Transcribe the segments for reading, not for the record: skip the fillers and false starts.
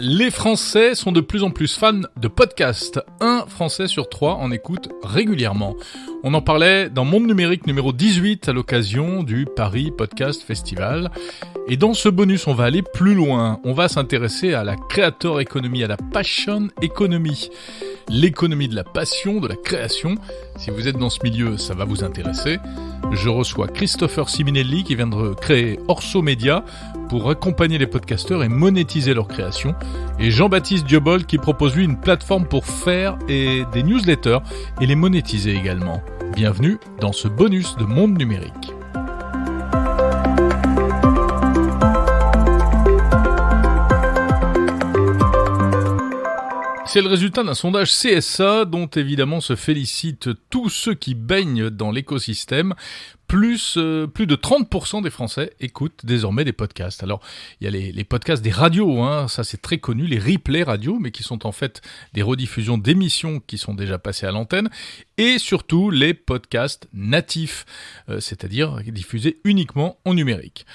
Les Français sont de plus en plus fans de podcasts. Un Français sur 3 en écoute régulièrement. On en parlait dans Monde Numérique numéro 18 à l'occasion du Paris Podcast Festival. Et dans ce bonus, on va aller plus loin. On va s'intéresser à la creator economy, à la passion economy. L'économie de la passion, de la création. Si vous êtes dans ce milieu, ça va vous intéresser. Je reçois Christopher Siminelli qui vient de créer Orso Media pour accompagner les podcasteurs et monétiser leur création. Et Jean-Baptiste Diobol qui propose lui une plateforme pour faire des newsletters et les monétiser également. Bienvenue dans ce bonus de Monde Numérique. C'est le résultat d'un sondage CSA dont évidemment se félicitent tous ceux qui baignent dans l'écosystème. Plus de 30% des Français écoutent désormais des podcasts. Alors, il y a les podcasts des radios, ça c'est très connu, les replays radio, mais qui sont en fait des rediffusions d'émissions qui sont déjà passées à l'antenne, et surtout les podcasts natifs, c'est-à-dire diffusés uniquement en numérique.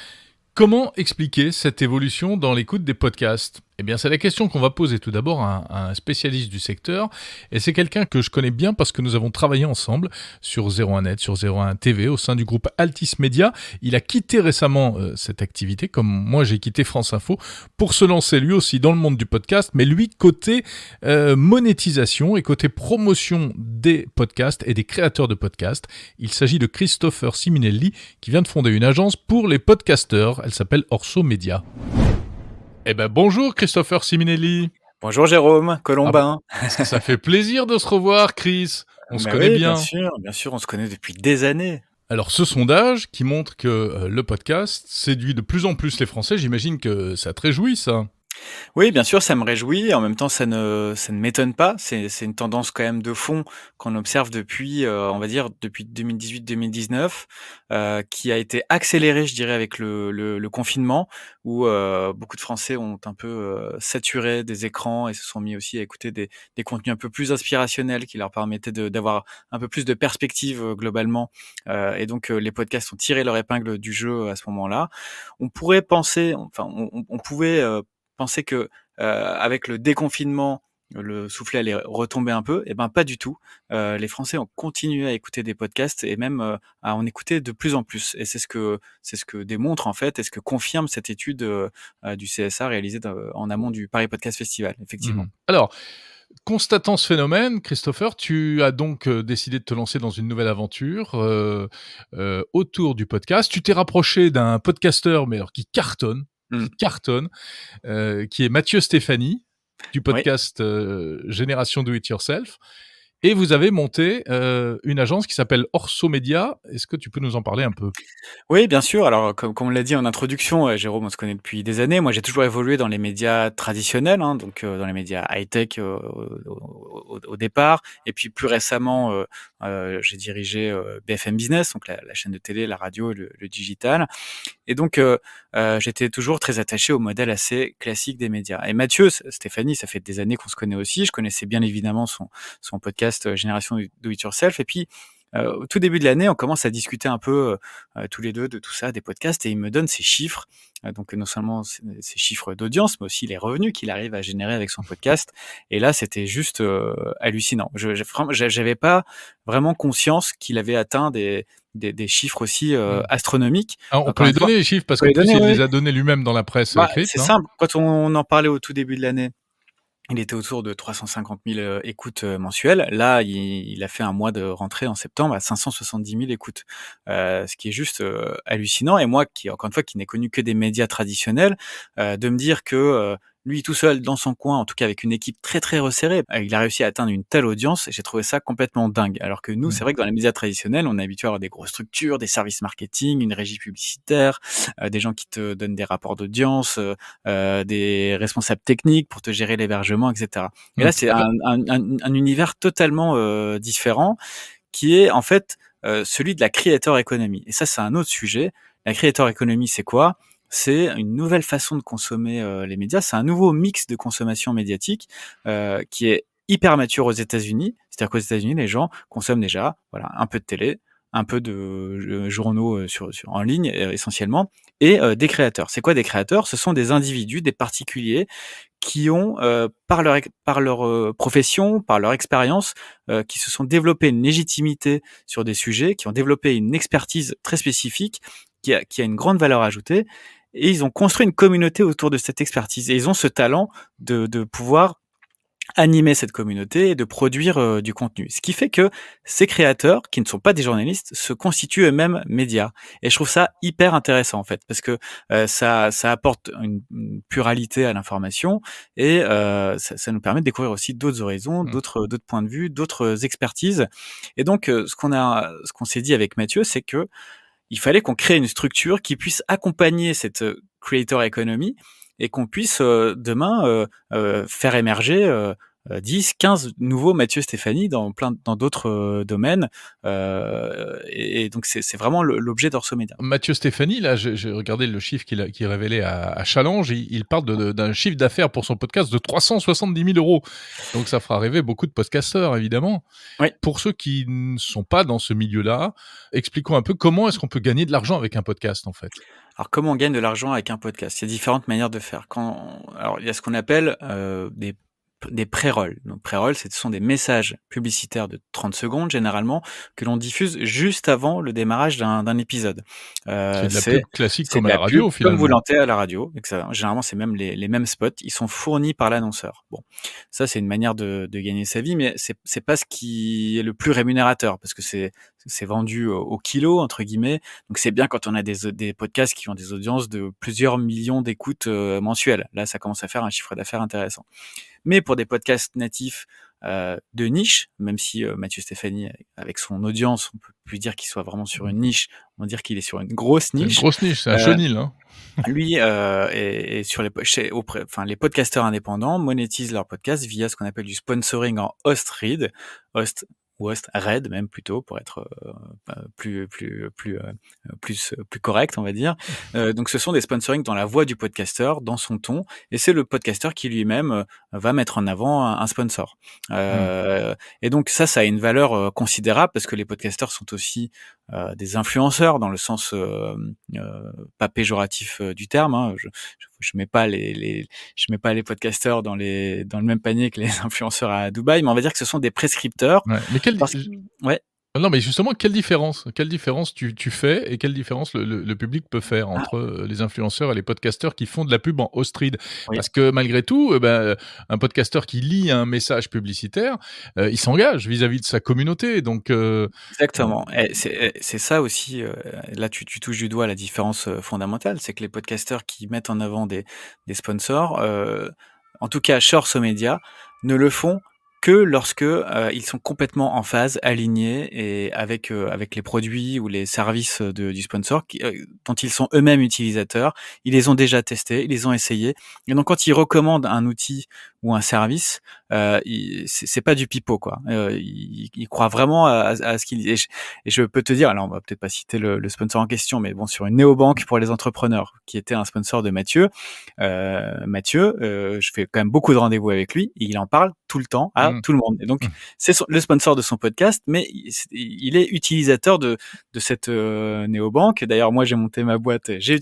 Comment expliquer cette évolution dans l'écoute des podcasts ? Eh bien, c'est la question qu'on va poser tout d'abord à un spécialiste du secteur. Et c'est quelqu'un que je connais bien parce que nous avons travaillé ensemble sur 01net, sur 01 TV, au sein du groupe Altis Media. Il a quitté récemment cette activité, comme moi j'ai quitté France Info, pour se lancer lui aussi dans le monde du podcast, mais lui côté monétisation et côté promotion des podcasts et des créateurs de podcasts. Il s'agit de Christopher Siminelli qui vient de fonder une agence pour les podcasteurs. Elle s'appelle Orso Media. Eh ben bonjour Christopher Siminelli. Bonjour Jérôme, Colombin. Ça fait plaisir de se revoir Chris, on se connaît bien. Bien sûr, on se connaît depuis des années. Alors ce sondage qui montre que le podcast séduit de plus en plus les Français, j'imagine que ça te réjouit ça. Oui, bien sûr, ça me réjouit. En même temps, ça ne m'étonne pas. C'est une tendance quand même de fond qu'on observe depuis, on va dire, depuis 2018-2019, qui a été accélérée, je dirais, avec le confinement, où beaucoup de Français ont un peu saturé des écrans et se sont mis aussi à écouter des contenus un peu plus inspirationnels qui leur permettaient d'avoir un peu plus de perspective globalement. Et donc, les podcasts ont tiré leur épingle du jeu à ce moment-là. On pourrait penser, enfin, on pouvait penser que avec le déconfinement, le soufflet allait retomber un peu. Eh ben pas du tout. Les Français ont continué à écouter des podcasts et même à en écouter de plus en plus. Et c'est ce que démontre en fait et ce que confirme cette étude du CSA réalisée en amont du Paris Podcast Festival, effectivement. Alors, constatant ce phénomène, Christopher, tu as donc décidé de te lancer dans une nouvelle aventure autour du podcast. Tu t'es rapproché d'un podcasteur, mais alors qui cartonne, qui est Mathieu Stéphanie, du podcast Génération Do It Yourself. Et vous avez monté une agence qui s'appelle Orso Media. Est-ce que tu peux nous en parler un peu ? Oui, bien sûr. Alors, comme on l'a dit en introduction, Jérôme, on se connaît depuis des années. Moi, j'ai toujours évolué dans les médias traditionnels, donc dans les médias high-tech au départ. Et puis, plus récemment, j'ai dirigé BFM Business, donc la chaîne de télé, la radio, le digital. Et donc, j'étais toujours très attaché au modèle assez classique des médias. Et Mathieu Stéphanie, ça fait des années qu'on se connaît aussi. Je connaissais bien évidemment son podcast Génération Do It Yourself. Et puis, au tout début de l'année, on commence à discuter un peu tous les deux de tout ça, des podcasts, et il me donne ses chiffres. Donc non seulement ses chiffres d'audience, mais aussi les revenus qu'il arrive à générer avec son podcast. Et là, c'était juste hallucinant. J'avais pas vraiment conscience qu'il avait atteint des chiffres aussi astronomiques. Alors, on peut les donner les chiffres parce qu'en plus il les a donnés lui-même dans la presse écrite. C'est simple. Quand on en parlait au tout début de l'année, il était autour de 350 000 écoutes mensuelles. Là, il a fait un mois de rentrée en septembre à 570 000 écoutes, ce qui est juste hallucinant. Et moi, encore une fois, qui n'ai connu que des médias traditionnels, de me dire que lui tout seul dans son coin, en tout cas avec une équipe très très resserrée, il a réussi à atteindre une telle audience et j'ai trouvé ça complètement dingue. Alors que nous, c'est vrai que dans les médias traditionnels, on est habitué à avoir des grosses structures, des services marketing, une régie publicitaire, des gens qui te donnent des rapports d'audience, des responsables techniques pour te gérer l'hébergement, etc. Et là, c'est un univers totalement différent qui est en fait celui de la creator economy. Et ça, c'est un autre sujet. La creator economy, c'est quoi ? C'est une nouvelle façon de consommer les médias. C'est un nouveau mix de consommation médiatique qui est hyper mature aux États-Unis. C'est-à-dire qu'aux États-Unis, les gens consomment déjà un peu de télé, un peu de journaux en ligne essentiellement, et des créateurs. C'est quoi des créateurs ? Ce sont des individus, des particuliers qui ont, par leur profession, par leur expérience, qui se sont développés une légitimité sur des sujets, qui ont développé une expertise très spécifique, qui a une grande valeur ajoutée, et ils ont construit une communauté autour de cette expertise. Et ils ont ce talent de pouvoir animer cette communauté et de produire du contenu. Ce qui fait que ces créateurs, qui ne sont pas des journalistes, se constituent eux-mêmes médias. Et je trouve ça hyper intéressant en fait, parce que ça apporte une pluralité à l'information et ça nous permet de découvrir aussi d'autres horizons, d'autres points de vue, d'autres expertises. Et donc ce qu'on s'est dit avec Mathieu, c'est que il fallait qu'on crée une structure qui puisse accompagner cette creator economy et qu'on puisse demain faire émerger 10, 15 nouveaux Mathieu Stéphanie dans d'autres domaines. Et donc c'est vraiment l'objet d'Orso Média. Mathieu Stéphanie, là, j'ai regardé le chiffre qu'il révélait à Challenge. Il parle d'un chiffre d'affaires pour son podcast de 370 000 €. Donc ça fera rêver beaucoup de podcasteurs, évidemment. Oui. Pour ceux qui ne sont pas dans ce milieu-là, expliquons un peu comment est-ce qu'on peut gagner de l'argent avec un podcast, en fait. Alors, comment on gagne de l'argent avec un podcast? Il y a différentes manières de faire. Alors, il y a ce qu'on appelle des pré-rolls. Donc, pré-rolls, ce sont des messages publicitaires de 30 secondes, généralement, que l'on diffuse juste avant le démarrage d'un épisode. C'est de la pub classique comme à la pub radio, finalement. Comme vous l'entendez à la radio. Généralement, c'est même les mêmes spots. Ils sont fournis par l'annonceur. Bon, ça, c'est une manière de gagner sa vie, mais c'est pas ce qui est le plus rémunérateur, parce que c'est vendu au kilo, entre guillemets. Donc, c'est bien quand on a des podcasts qui ont des audiences de plusieurs millions d'écoutes mensuelles. Là, ça commence à faire un chiffre d'affaires intéressant. Mais pour des podcasts natifs de niche, même si Mathieu Stéphanie, avec son audience, on peut plus dire qu'il soit vraiment sur une niche, on va dire qu'il est sur une grosse niche. C'est une grosse niche, c'est un chenil. Hein. Lui et sur les podcasteurs indépendants monétisent leur podcast via ce qu'on appelle du sponsoring en host read, ou host read même plutôt, pour être plus correct, on va dire. Donc ce sont des sponsorings dans la voix du podcasteur, dans son ton, et c'est le podcasteur qui lui-même va mettre en avant un sponsor. Et donc ça a une valeur considérable, parce que les podcasteurs sont aussi des influenceurs, dans le sens pas péjoratif du terme. Hein. Je mets pas les podcasteurs dans le même panier que les influenceurs à Dubaï, mais on va dire que ce sont des prescripteurs. Ouais. Mais non, mais justement, quelle différence tu fais, et quelle différence le public peut faire entre les influenceurs et les podcasteurs qui font de la pub en host read? Oui. Parce que malgré tout, un podcasteur qui lit un message publicitaire, il s'engage vis-à-vis de sa communauté. Donc, Exactement. Et c'est ça aussi, là tu touches du doigt la différence fondamentale, c'est que les podcasteurs qui mettent en avant des sponsors, en tout cas chez Orso Média, ne le font que lorsque ils sont complètement en phase, alignés, et avec les produits ou les services du sponsor dont ils sont eux-mêmes utilisateurs. Ils les ont déjà testés, ils les ont essayés, et donc quand ils recommandent un outil ou un service, c'est pas du pipeau, quoi. Ils croient vraiment à ce qu'ils disent. Et je peux te dire, alors on va peut-être pas citer le sponsor en question, mais bon, sur une néobanque pour les entrepreneurs, qui était un sponsor de Mathieu, je fais quand même beaucoup de rendez-vous avec lui, et il en parle tout le temps à tout le monde. Et donc c'est le sponsor de son podcast, mais il est utilisateur de cette néobanque. D'ailleurs, moi j'ai monté ma boîte, j'ai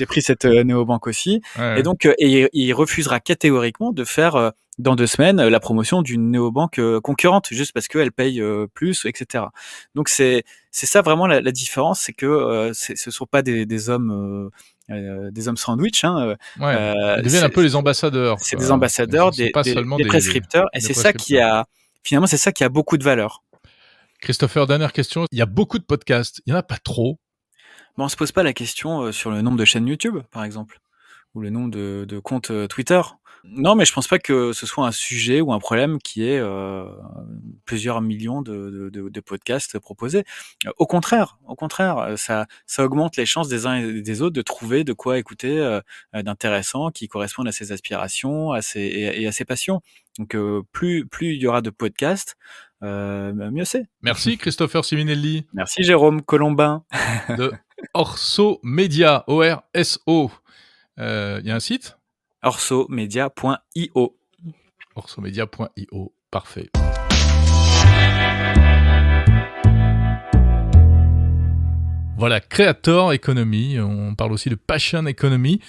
pris cette néobanque aussi. ouais. Et donc il refusera catégoriquement de faire dans 2 semaines la promotion d'une néobanque concurrente, juste parce qu'elle paye plus, etc. Donc c'est ça vraiment la différence, c'est que ce sont pas des hommes sandwich, hein. Ils deviennent un peu les ambassadeurs. C'est des ambassadeurs, des prescripteurs, et c'est ça qui a beaucoup de valeur. Christopher, dernière question. Il y a beaucoup de podcasts. Il n'y en a pas trop. Mais on se pose pas la question sur le nombre de chaînes YouTube, par exemple, ou le nombre de comptes Twitter. Non, mais je pense pas que ce soit un sujet ou un problème qui ait plusieurs millions de podcasts proposés. Au contraire, ça augmente les chances des uns et des autres de trouver de quoi écouter d'intéressant, qui correspondent à ses aspirations, à ses passions. Donc plus il y aura de podcasts, mieux c'est. Merci Christopher Siminelli. Merci Jérôme Colombin. De Orso Média, ORSO. Il y a un site ? orsomedia.io. orsomedia.io, parfait. Voilà, Creator Economy, on parle aussi de Passion Economy.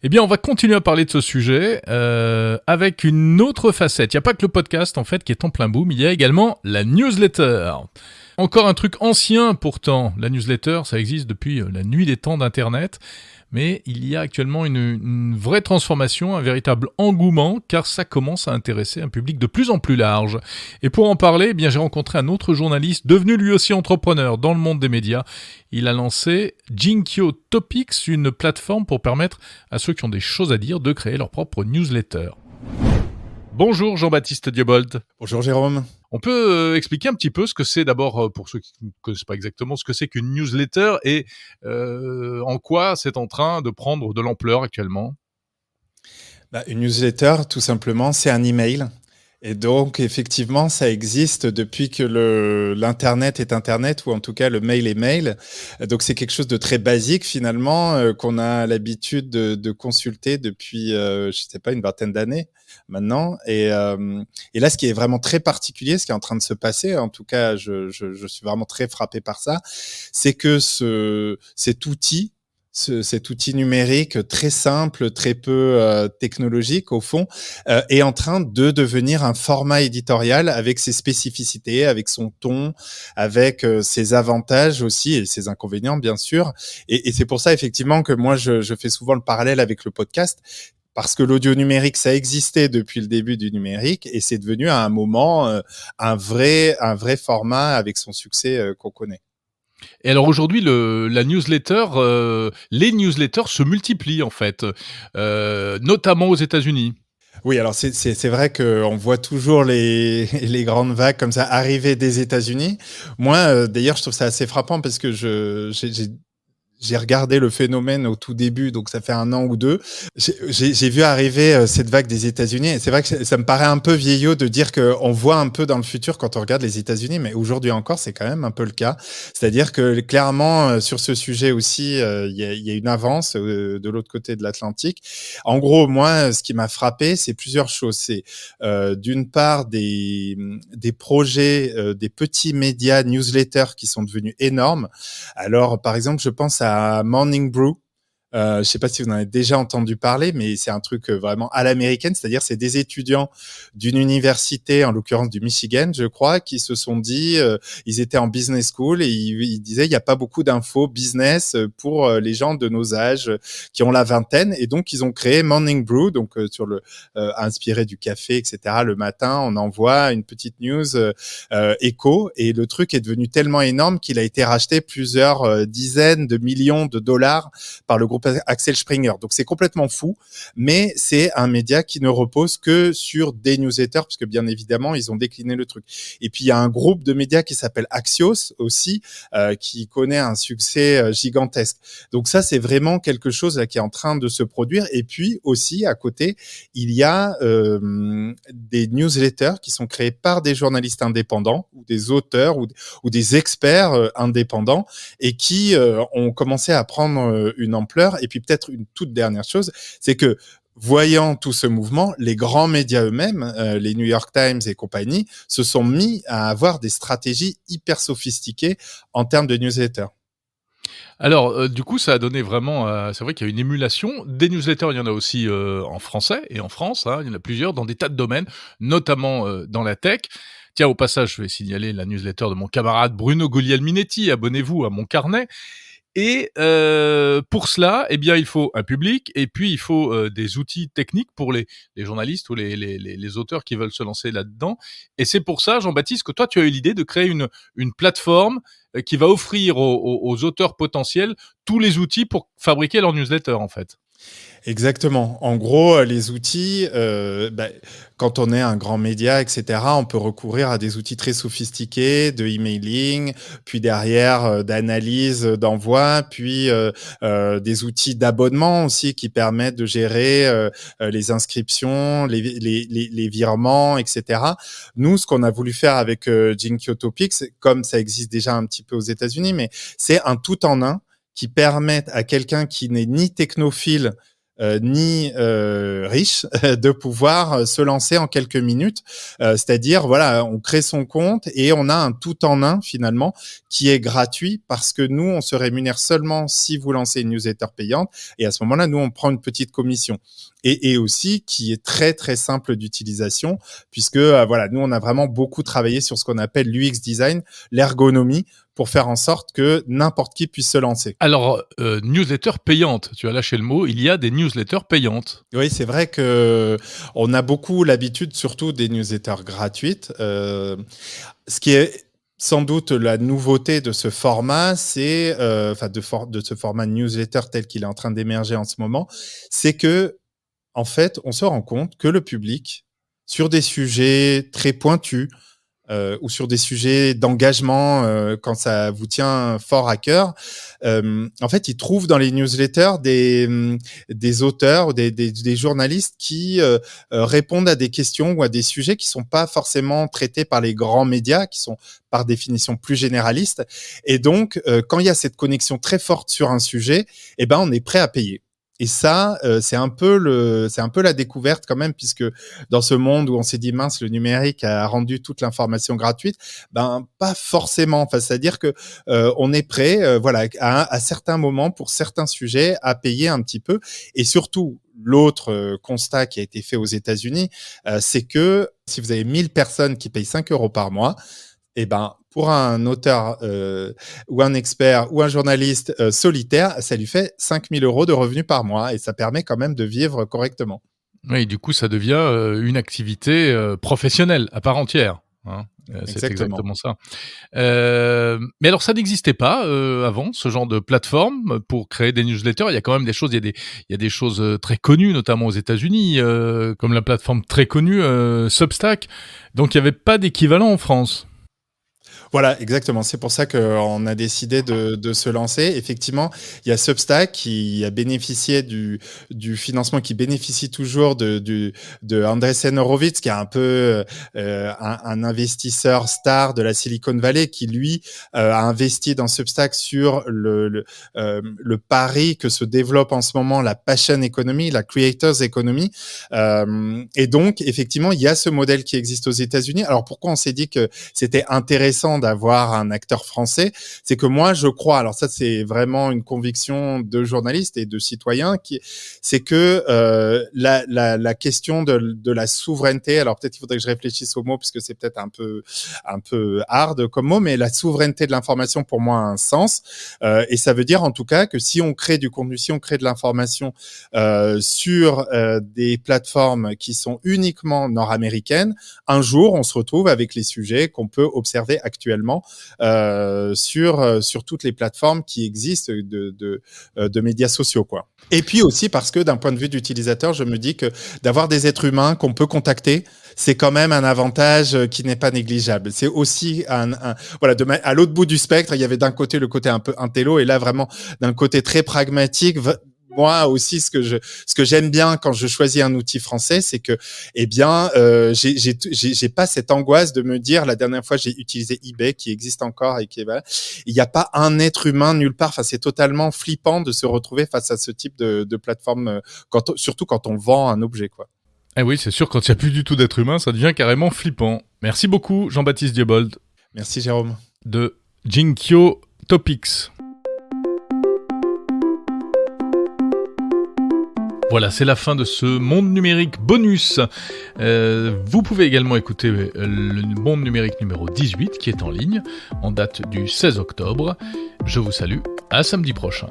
Eh bien, on va continuer à parler de ce sujet avec une autre facette. Il n'y a pas que le podcast, en fait, qui est en plein boom. Il y a également la newsletter. Encore un truc ancien, pourtant. La newsletter, ça existe depuis la nuit des temps d'Internet. Mais il y a actuellement une vraie transformation, un véritable engouement, car ça commence à intéresser un public de plus en plus large. Et pour en parler, eh bien, j'ai rencontré un autre journaliste, devenu lui aussi entrepreneur dans le monde des médias. Il a lancé Jinkyo Topics, une plateforme pour permettre à ceux qui ont des choses à dire de créer leur propre newsletter. Bonjour Jean-Baptiste Diebold. Bonjour Jérôme. On peut expliquer un petit peu ce que c'est d'abord, pour ceux qui ne connaissent pas exactement, ce que c'est qu'une newsletter et en quoi c'est en train de prendre de l'ampleur actuellement? Une newsletter, tout simplement, c'est un email. Et donc, effectivement, ça existe depuis que l'Internet est Internet, ou en tout cas le mail est mail. Donc, c'est quelque chose de très basique, finalement, qu'on a l'habitude de consulter depuis, je sais pas, une vingtaine d'années maintenant. Et là, ce qui est vraiment très particulier, ce qui est en train de se passer, en tout cas, je suis vraiment très frappé par ça, c'est que cet outil numérique très simple, très peu technologique au fond, est en train de devenir un format éditorial avec ses spécificités, avec son ton, avec ses avantages aussi et ses inconvénients bien sûr. Et c'est pour ça effectivement que moi je fais souvent le parallèle avec le podcast. Parce que l'audio numérique, ça existait depuis le début du numérique et c'est devenu à un moment un vrai format avec son succès qu'on connaît. Et alors aujourd'hui, la newsletter, les newsletters se multiplient en fait, notamment aux États-Unis. Oui, alors c'est vrai qu'on voit toujours les les grandes vagues comme ça arriver des États-Unis. Moi, d'ailleurs, je trouve ça assez frappant parce que j'ai regardé le phénomène au tout début, donc ça fait 1 an ou 2. J'ai vu arriver cette vague des États-Unis et c'est vrai que ça me paraît un peu vieillot de dire qu'on voit un peu dans le futur quand on regarde les États-Unis, mais aujourd'hui encore, c'est quand même un peu le cas. C'est-à-dire que clairement, sur ce sujet aussi, il y a une avance de l'autre côté de l'Atlantique. En gros, moi, ce qui m'a frappé, c'est plusieurs choses. C'est d'une part des projets, des petits médias newsletters qui sont devenus énormes. Alors, par exemple, je pense à Morning Brew. Je sais pas si vous en avez déjà entendu parler, mais c'est un truc vraiment à l'américaine, c'est-à-dire c'est des étudiants d'une université, en l'occurrence du Michigan, je crois, qui se sont dit, ils étaient en business school et ils disaient il n'y a pas beaucoup d'infos business pour les gens de nos âges qui ont la vingtaine, et donc ils ont créé Morning Brew, donc sur le inspiré du café, etc. Le matin, on envoie une petite news éco, et le truc est devenu tellement énorme qu'il a été racheté plusieurs dizaines de millions de dollars par le groupe Axel Springer. Donc c'est complètement fou, mais c'est un média qui ne repose que sur des newsletters, parce que bien évidemment, ils ont décliné le truc. Et puis il y a un groupe de médias qui s'appelle Axios aussi, qui connaît un succès gigantesque. Donc ça, c'est vraiment quelque chose là qui est en train de se produire. Et puis aussi, à côté, il y a des newsletters qui sont créés par des journalistes indépendants, ou des auteurs, ou des experts indépendants, et qui ont commencé à prendre une ampleur. Et puis peut-être une toute dernière chose, c'est que voyant tout ce mouvement, les grands médias eux-mêmes, les New York Times et compagnie, se sont mis à avoir des stratégies hyper sophistiquées en termes de newsletters. Alors, du coup, ça a donné vraiment, c'est vrai qu'il y a une émulation. Des newsletters, il y en a aussi en français et en France, hein, il y en a plusieurs dans des tas de domaines, notamment dans la tech. Tiens, au passage, je vais signaler la newsletter de mon camarade Bruno Guglielminetti. Abonnez-vous à mon carnet. Et pour cela, eh bien, il faut un public et puis il faut des outils techniques pour les journalistes ou les auteurs qui veulent se lancer là-dedans. Et c'est pour ça, Jean-Baptiste, que toi, tu as eu l'idée de créer une plateforme qui va offrir aux auteurs potentiels tous les outils pour fabriquer leur newsletter, en fait. Exactement. En gros, les outils, quand on est un grand média, etc., on peut recourir à des outils très sophistiqués de emailing, puis derrière d'analyse, d'envoi, puis des outils d'abonnement aussi qui permettent de gérer les inscriptions, les virements, etc. Nous, ce qu'on a voulu faire avec Jinkyo Topics, comme ça existe déjà un petit peu aux États-Unis, mais c'est un tout en un qui permet à quelqu'un qui n'est ni technophile ni riche de pouvoir se lancer en quelques minutes. C'est-à-dire, voilà, on crée son compte et on a un tout en un finalement qui est gratuit parce que nous, on se rémunère seulement si vous lancez une newsletter payante et à ce moment-là, nous, on prend une petite commission. Et aussi qui est très très simple d'utilisation puisque voilà, nous on a vraiment beaucoup travaillé sur ce qu'on appelle l'UX design, l'ergonomie, pour faire en sorte que n'importe qui puisse se lancer. Alors, newsletter payante, tu as lâché le mot, il y a des newsletters payantes. Oui, c'est vrai que on a beaucoup l'habitude, surtout des newsletters gratuites. Ce qui est sans doute la nouveauté de ce format, c'est de ce format newsletter tel qu'il est en train d'émerger en ce moment, c'est que en fait, on se rend compte que le public, sur des sujets très pointus ou sur des sujets d'engagement, quand ça vous tient fort à cœur, en fait, il trouve dans les newsletters des auteurs, des journalistes qui répondent à des questions ou à des sujets qui sont pas forcément traités par les grands médias, qui sont par définition plus généralistes. Et donc, quand il y a cette connexion très forte sur un sujet, eh ben, on est prêt à payer. Et ça, c'est un peu la découverte quand même, puisque dans ce monde où on s'est dit mince, le numérique a rendu toute l'information gratuite, ben pas forcément. Enfin, c'est-à-dire que on est prêt, voilà, à certains moments pour certains sujets à payer un petit peu. Et surtout, l'autre constat qui a été fait aux États-Unis, c'est que si vous avez 1000 personnes qui payent 5 € par mois, eh ben, pour un auteur ou un expert ou un journaliste solitaire, ça lui fait 5 000 € de revenus par mois et ça permet quand même de vivre correctement. Oui, du coup, ça devient une activité professionnelle à part entière. Hein. C'est exactement ça. Mais alors, ça n'existait pas avant, ce genre de plateforme pour créer des newsletters. Il y a quand même des choses, il y a des choses très connues, notamment aux États-Unis, comme la plateforme très connue Substack. Donc, il n'y avait pas d'équivalent en France. Voilà, exactement. C'est pour ça qu'on a décidé de se lancer. Effectivement, il y a Substack qui a bénéficié du financement, qui bénéficie toujours de Andreessen Horowitz, qui est un peu un investisseur star de la Silicon Valley, qui lui a investi dans Substack sur le pari que se développe en ce moment la passion economy, la creators economy. Et donc, effectivement, il y a ce modèle qui existe aux États-Unis. Alors, pourquoi on s'est dit que c'était intéressant d'avoir un acteur français, c'est que moi je crois, alors ça c'est vraiment une conviction de journaliste et de citoyen, c'est que la question de la souveraineté, alors peut-être il faudrait que je réfléchisse au mot puisque c'est peut-être un peu hard comme mot, mais la souveraineté de l'information pour moi a un sens et ça veut dire en tout cas que si on crée du contenu, si on crée de l'information sur des plateformes qui sont uniquement nord-américaines, un jour on se retrouve avec les sujets qu'on peut observer actuellement sur toutes les plateformes qui existent de médias sociaux, quoi. Et puis aussi parce que d'un point de vue d'utilisateur, je me dis que d'avoir des êtres humains qu'on peut contacter, c'est quand même un avantage qui n'est pas négligeable. C'est aussi voilà, à l'autre bout du spectre, il y avait d'un côté le côté un peu intello et là vraiment d'un côté très pragmatique. Moi aussi, ce que j'aime bien quand je choisis un outil français, c'est que, eh bien, j'ai pas cette angoisse de me dire, la dernière fois, j'ai utilisé eBay, qui existe encore et qui est, voilà, il n'y a pas un être humain nulle part. Enfin, c'est totalement flippant de se retrouver face à ce type de plateforme, surtout quand on vend un objet, quoi. Eh oui, c'est sûr, quand il n'y a plus du tout d'être humain, ça devient carrément flippant. Merci beaucoup, Jean-Baptiste Diebold. Merci, Jérôme. De Jinkyo Topics. Voilà, c'est la fin de ce Monde Numérique bonus. Vous pouvez également écouter le Monde Numérique numéro 18 qui est en ligne, en date du 16 octobre. Je vous salue, à samedi prochain.